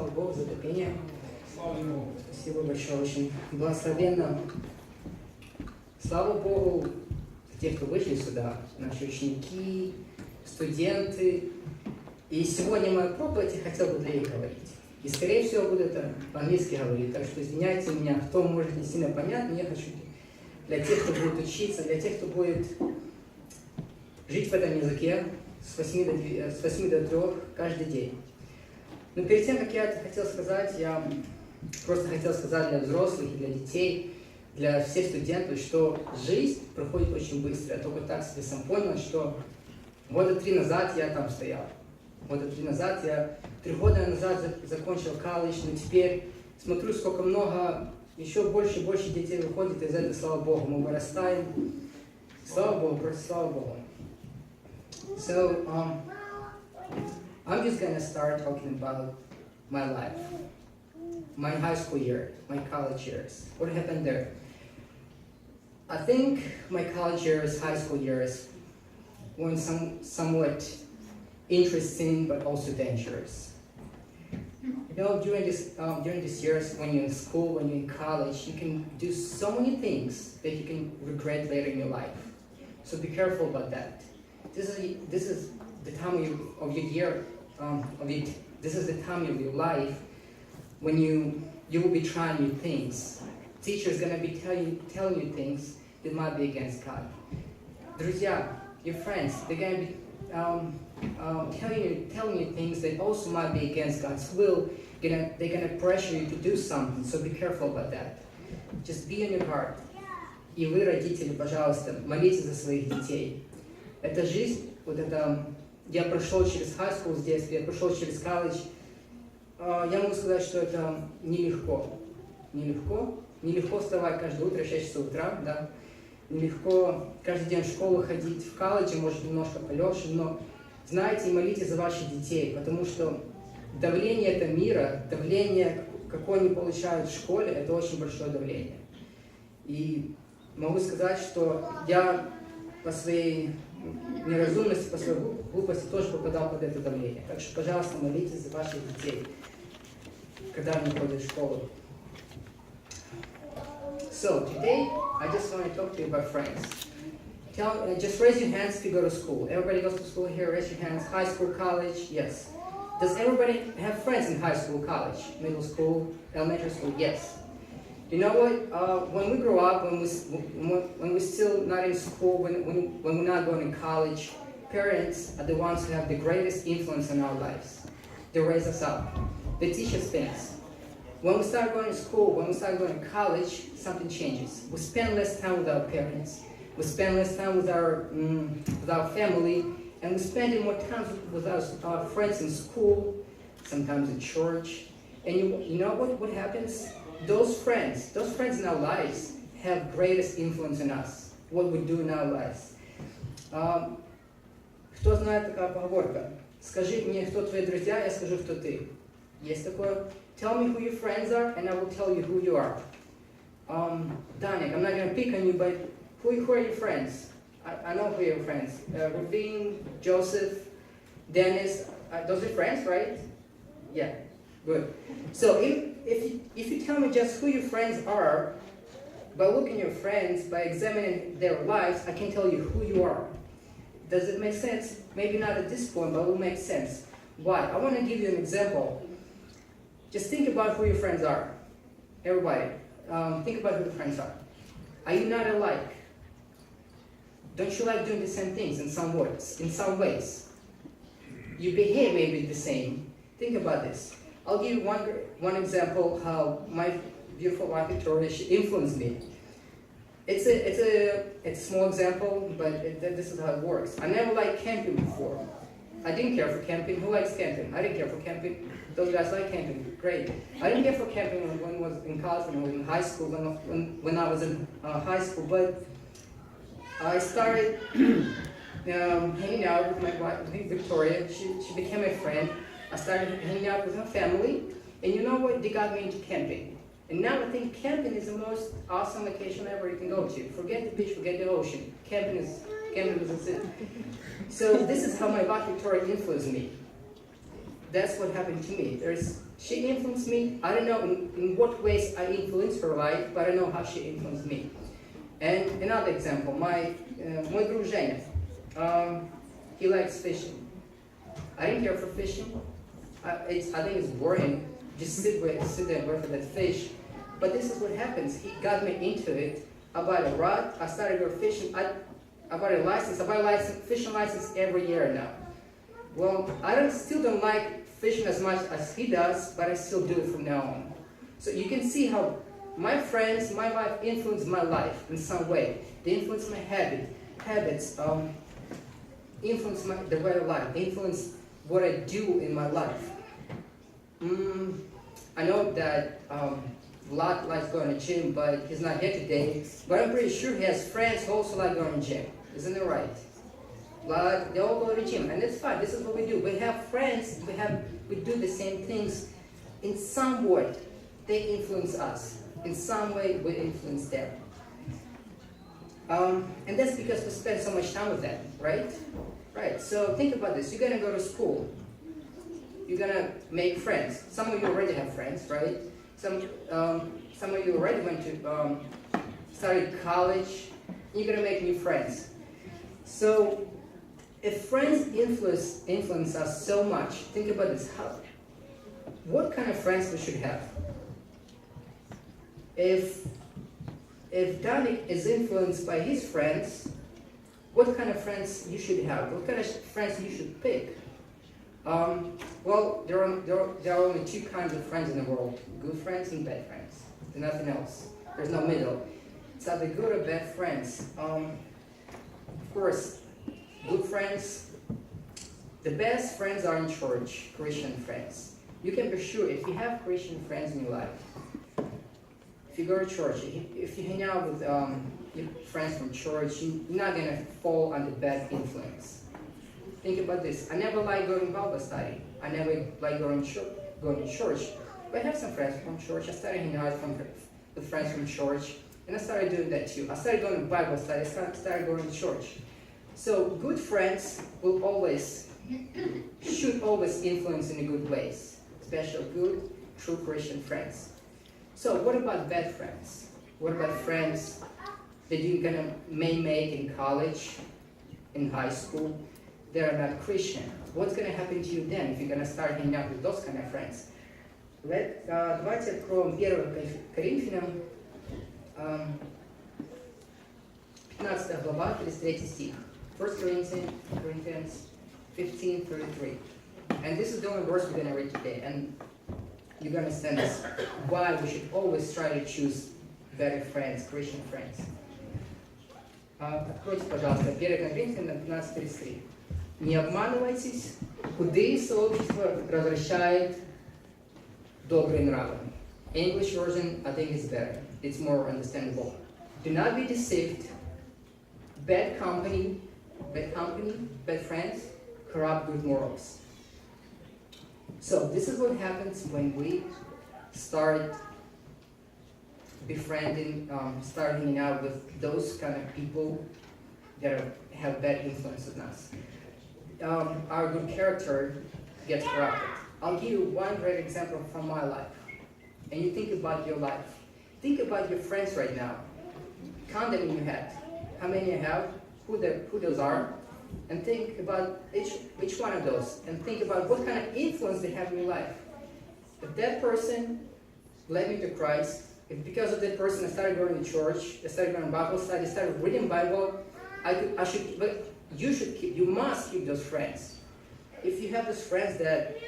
слава Богу за это пение. Спасибо большое, очень благословенно. Слава Богу за тех, кто вышли сюда, наши ученики, студенты. И сегодня моя проповедь я хотел бы для них говорить. И, скорее всего, буду это по-английски говорить, так что извиняйте меня, кто может не сильно понять, но я хочу для тех, кто будет учиться, для тех, кто будет жить в этом языке с 8 до 3 каждый день. Но перед тем, как я это хотел сказать, я просто хотел сказать для взрослых и для детей, для всех студентов, что жизнь проходит очень быстро. Я только так себе сам понял, что года 3 назад я там стоял. Я 3 года назад закончил колледж, но теперь смотрю, сколько много, еще больше и больше детей выходит из этого, слава Богу, мы вырастаем. Слава Богу, просто слава Богу. So, I'm just gonna start talking about my life, my high school year, my college years. What happened there? I think my college years, high school years, were somewhat interesting, but also dangerous. You know, during these years, when you're in school, when you're in college, you can do so many things that you can regret later in your life. So be careful about that. This is the time of your year, this is the time of your life when you will be trying new things. Teacher's gonna be telling you things that might be against God. Друзья, your friends, they're gonna be telling you things that also might be against God's will. They're gonna pressure you to do something, so be careful about that. Just be on your guard. И вы, родители, пожалуйста, молитесь за своих детей. Эта жизнь, вот это, я прошел через high school с детства, я прошел через колледж. Я могу сказать, что это нелегко. Нелегко вставать каждое утро в 6 часов утра, да. Нелегко каждый день в школу ходить, в колледже, может, немножко полегче, но знайте и молитесь за ваших детей, потому что давление этого мира, давление, какое они получают в школе, это очень большое давление. И могу сказать, что я по своей неразумности, по своей глупости тоже попадал под это давление. Так что, пожалуйста, молитесь за ваших детей, когда они ходят в школу. So, today, I just want to talk to you about friends. Just raise your hands if you go to school. Everybody goes to school here, raise your hands. High school, college, yes. Does everybody have friends in high school, college, middle school, elementary school? Yes. You know what? When we grow up, when we're still not in school, when we're not going to college, parents are the ones who have the greatest influence on our lives. They raise us up. They teach us things. When we start going to school, when we start going to college, something changes. We spend less time with our parents. We spend less time with our family, and we spend more time with our friends in school, sometimes in church. And you know what happens? Those friends in our lives have greatest influence on us, what we do in our lives. Кто знает такая поговорка? Скажи мне, кто твои друзья, я скажу, кто ты. Есть такое? Tell me who your friends are, and I will tell you who you are. Danik, I'm not going to pick on you, but who are your friends? I know who are your friends. Ravine, Joseph, Dennis, those are friends, right? Yeah, good. So if you tell me just who your friends are, by looking at your friends, by examining their lives, I can tell you who you are. Does it make sense? Maybe not at this point, but it will make sense. Why? I want to give you an example. Just think about who your friends are. Everybody, think about who your friends are. Are you not alike? Don't you like doing the same things in some ways? You behave maybe the same. Think about this. I'll give you one example how my beautiful wife Victoria, she influenced me. It's a small example, but this is how it works. I never liked camping before. I didn't care for camping. Who likes camping? I didn't care for camping. Those guys like camping. Great. I didn't care for camping when I was in college, when I was in high school, when I was in high school, but I started hanging out with my wife, Victoria. She became a friend. I started hanging out with her family, and you know what? They got me into camping. And now I think camping is the most awesome vacation ever you can go to. Forget the beach, forget the ocean. Camping is it. So this is how my wife Victoria influenced me. that's what happened to me. She influenced me. I don't know in what ways I influenced her life, but I know how she influenced me. And another example, мой друг Женя, he likes fishing. I didn't care for fishing. I think it's boring. Just sit there and wait for that fish. But this is what happens. He got me into it. I bought a rod. I started going fishing. I bought a license. I buy a fishing license every year now. Well, still don't like fishing as much as he does, but I still do it from now on. So you can see how my friends, my life influence my life in some way. They influence my habits, influence the way of life, they influence what I do in my life. I know that Vlad likes going to gym, but he's not here today. But I'm pretty sure he has friends who also like going to gym. Isn't it right? Vlad, they all go to the gym, and that's fine. This is what we do. We have friends. We do the same things. In some way, they influence us. In some way, we influence them. And that's because we spend so much time with them, right? Right. So think about this. You're gonna go to school. You're gonna make friends. Some of you already have friends, right? Some of you already went to started college. You're gonna make new friends. So if friends influence us so much, think about this. What kind of friends we should have? If Danik is influenced by his friends, what kind of friends you should have? What kind of friends you should pick? Well, there are only two kinds of friends in the world: good friends and bad friends. There's nothing else. There's no middle. It's either good or bad friends. Of course, good friends. The best friends are in church, Christian friends. You can be sure if you have Christian friends in your life. If you go to church, if you hang out with your friends from church, you're not going to fall under bad influence. Think about this. I never liked going to Bible study. I never liked going to church. But I have some friends from church. I started hanging out with friends from church. And I started doing that too. I started going to Bible study. I started going to church. So good friends should always influence in a good ways. Especially good, true Christian friends. So what about bad friends? What about friends that you're may make in college, in high school? They're not Christian. What's going to happen to you then if you're going to start hanging out with those kind of friends? Давайте откроем 1 Коринфянам, 15 глава, 33 стих. 1 Corinthians 15:33. And this is the only verse we're going to read today. And you're going to understand this, why we should always try to choose better friends, Christian friends. Откройте, пожалуйста, 1 Коринфянам 15:33. Не обманывайтесь, худые сообщества развращают добрые нравы. English version, I think, is better. It's more understandable. Do not be deceived. Bad company, bad friends, corrupt good morals. So this is what happens when we start befriending, start hanging out with those kind of people that have bad influence on us. Our good character gets corrupted. I'll give you one great example from my life. And you think about your life. Think about your friends right now. Count them in your head. How many you have, who those are, and think about each one of those, and think about what kind of influence they have in your life. If that person led me to Christ, if because of that person I started going to church, I started going to Bible study, I started reading Bible, you must keep those friends. If you have those friends that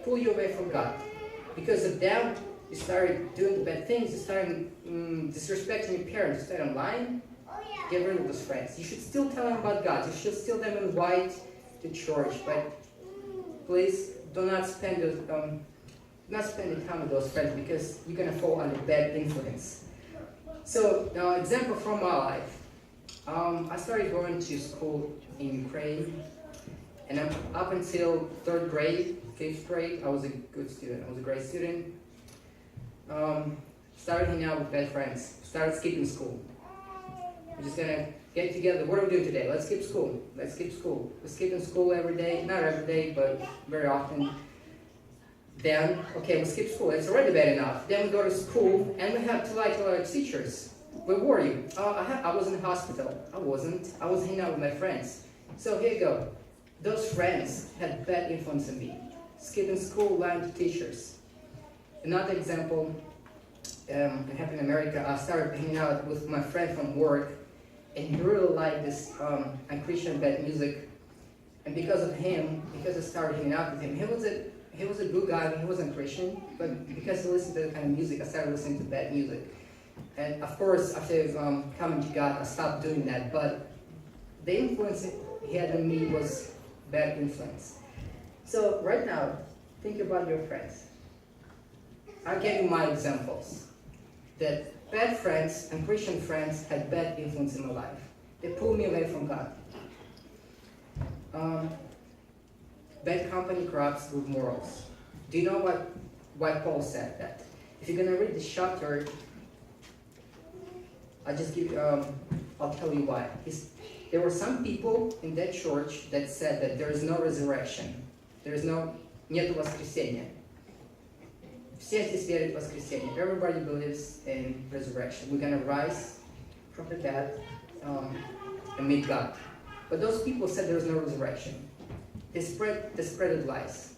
pull you away from God, because of them, you started doing bad things, you started disrespecting your parents, you started lying, get rid of those friends. You should still tell them about God. You should still them invite to church, but please do not spend the time with those friends because you're gonna fall under bad influence. So, example from my life. I started going to school in Ukraine, and up until 3rd grade, 5th grade, I was a good student. I was a great student. Started hanging out with bad friends. Started skipping school. We're just gonna get together. What are we doing today? Let's skip school. Let's skip school. We're skipping school every day. Not every day, but very often. Then, okay, we skip school. It's already bad enough. Then we go to school, and we have to lie to our teachers. Where were you? Oh, I was in the hospital. I wasn't. I was hanging out with my friends. So here you go. Those friends had bad influence on me. Skipping school, lying to teachers. Another example, it happened in America. I started hanging out with my friend from work, and he really liked this Christian bad music. And because of him, because I started hanging out with him, he was a good guy. He wasn't Christian, but because he listened to that kind of music, I started listening to bad music. And of course, after coming to God, I stopped doing that. But the influence he had on me was bad influence. So right now, think about your friends. I'll give you my examples. That bad friends and Christian friends had bad influence in my life. They pulled me away from God. Bad company corrupts good morals. Do you know why Paul said that? If you're going to read this chapter, I'll tell you why. There were some people in that church that said that there is no resurrection. Нету воскресения. Все здесь верят в воскресение. Everybody believes in resurrection. We're going to rise from the dead and meet God. But those people said there is no resurrection. They spreaded lies.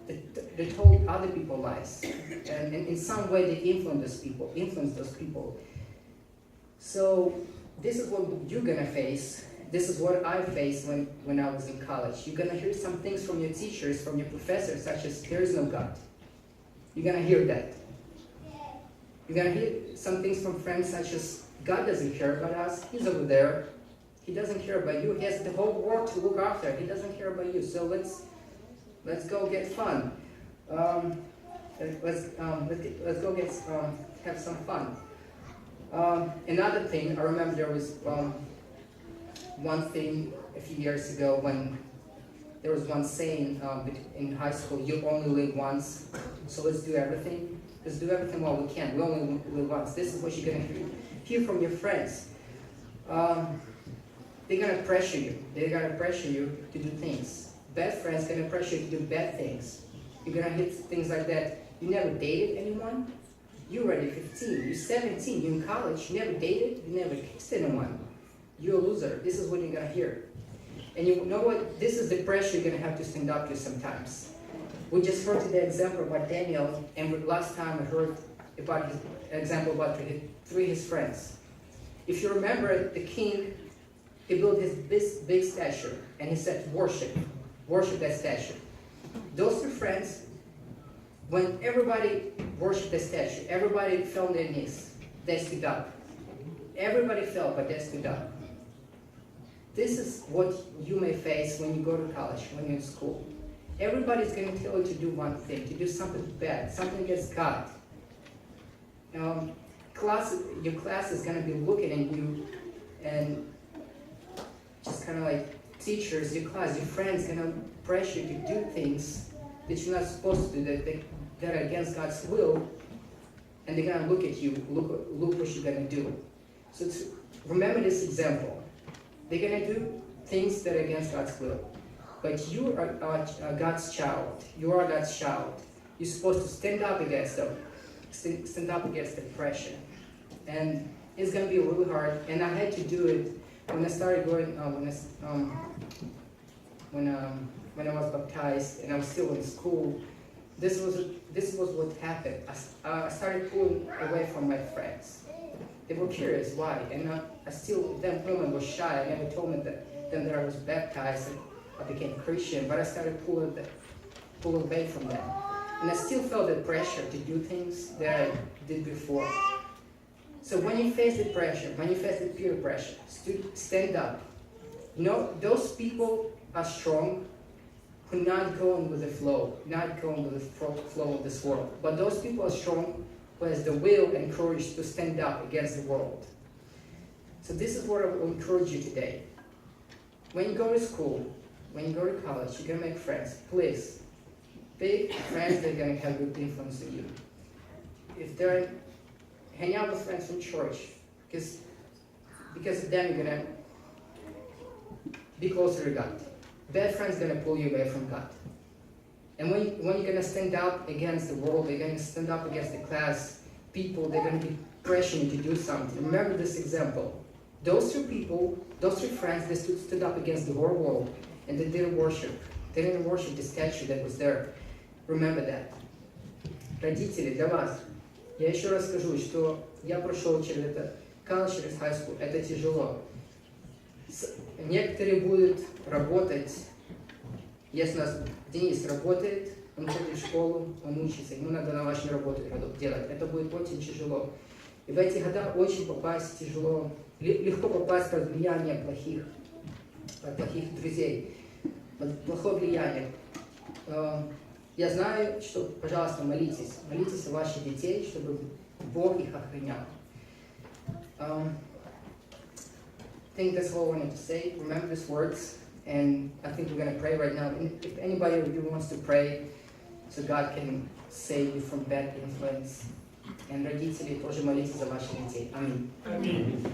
They told other people lies. And in some way they influenced those people. So this is what you're going to face. This is what I faced when I was in college. You're going to hear some things from your teachers, from your professors, such as, there is no God. You're going to hear that. You're going to hear some things from friends such as, God doesn't care about us. He's over there. He doesn't care about you. He has the whole world to look after. He doesn't care about you. So let's go get fun. Let's go have some fun. Another thing, I remember there was one thing a few years ago when there was one saying in high school, you only live once, so let's do everything. Let's do everything while we can. We only live once. This is what you're going to hear from your friends. They're going to pressure you. They're going to pressure you to do things. Bad friends are going to pressure you to do bad things. You're going to hear things like that. You never dated anyone. You're already 15. You're 17. You're in college. You never dated. You never kissed anyone. You're a loser. This is what you're going to hear. And you know what? This is the pressure you're going to have to stand up to sometimes. We just heard the example about Daniel, and last time I heard about his example about his friends. If you remember, the king, he built his big statue, and he said, worship that statue. Those two friends, when everybody worshipped the statue, everybody fell on their knees, they stood up. Everybody fell, but they stood up. This is what you may face when you go to college, when you're in school. Everybody's going to tell you to do one thing, to do something bad, something against God. Your class is going to be looking at you, and just kind of like teachers, your class, your friends going to pressure you to do things that you're not supposed to do, that are against God's will, and they're going to look at you, look what you're going to do. So remember this example. They're going to do things that are against God's will. But you are God's child. You are God's child. You're supposed to stand up against them. Stand up against the pressure. And it's going to be really hard. And I had to do it when I started going, when I was baptized and I was still in school. This was what happened. I started pulling away from my friends. They were curious why, and that woman was shy. I never told them that I was baptized and I became Christian, but I started pulling away from them. And I still felt the pressure to do things that I did before. So when you face the pressure, when you face the peer pressure, stand up. You know, those people are strong who are not going with the flow, not going with the flow of this world. But those people are strong who has the will and courage to stand up against the world. So this is what I will encourage you today. When you go to school, when you go to college, you're going to make friends. Please, pick friends that are going to have good influence on you. If they're hang out with friends from church, because of them you're going to be closer to God. Bad friends are going to pull you away from God. And when you're going to stand up against the world, you're going to stand up against the class, people, they're going to be pressuring you to do something. Remember this example. Those two people, those two friends, they stood up against the whole world, and they didn't worship. They didn't worship the statue that was there. Remember that. Родители, для вас, я еще раз скажу, что я прошел через это, college, через high school, это тяжело. Некоторые будут работать, если у нас Денис работает, он ходит в школу, он учится, ему надо домашнюю работу делать, это будет очень тяжело. И в эти годы очень попасть тяжело, легко попасть под влияние плохих друзей, под плохое влияние. Я знаю, что, пожалуйста, молитесь о ваших детей, чтобы Бог их охранял. I think that's all I wanted to say. Remember these words, and I think we're going to pray right now. And if anybody of you wants to pray, so God can save you from bad influence. And родители, тоже молитесь за ваших детей. Аминь. Аминь.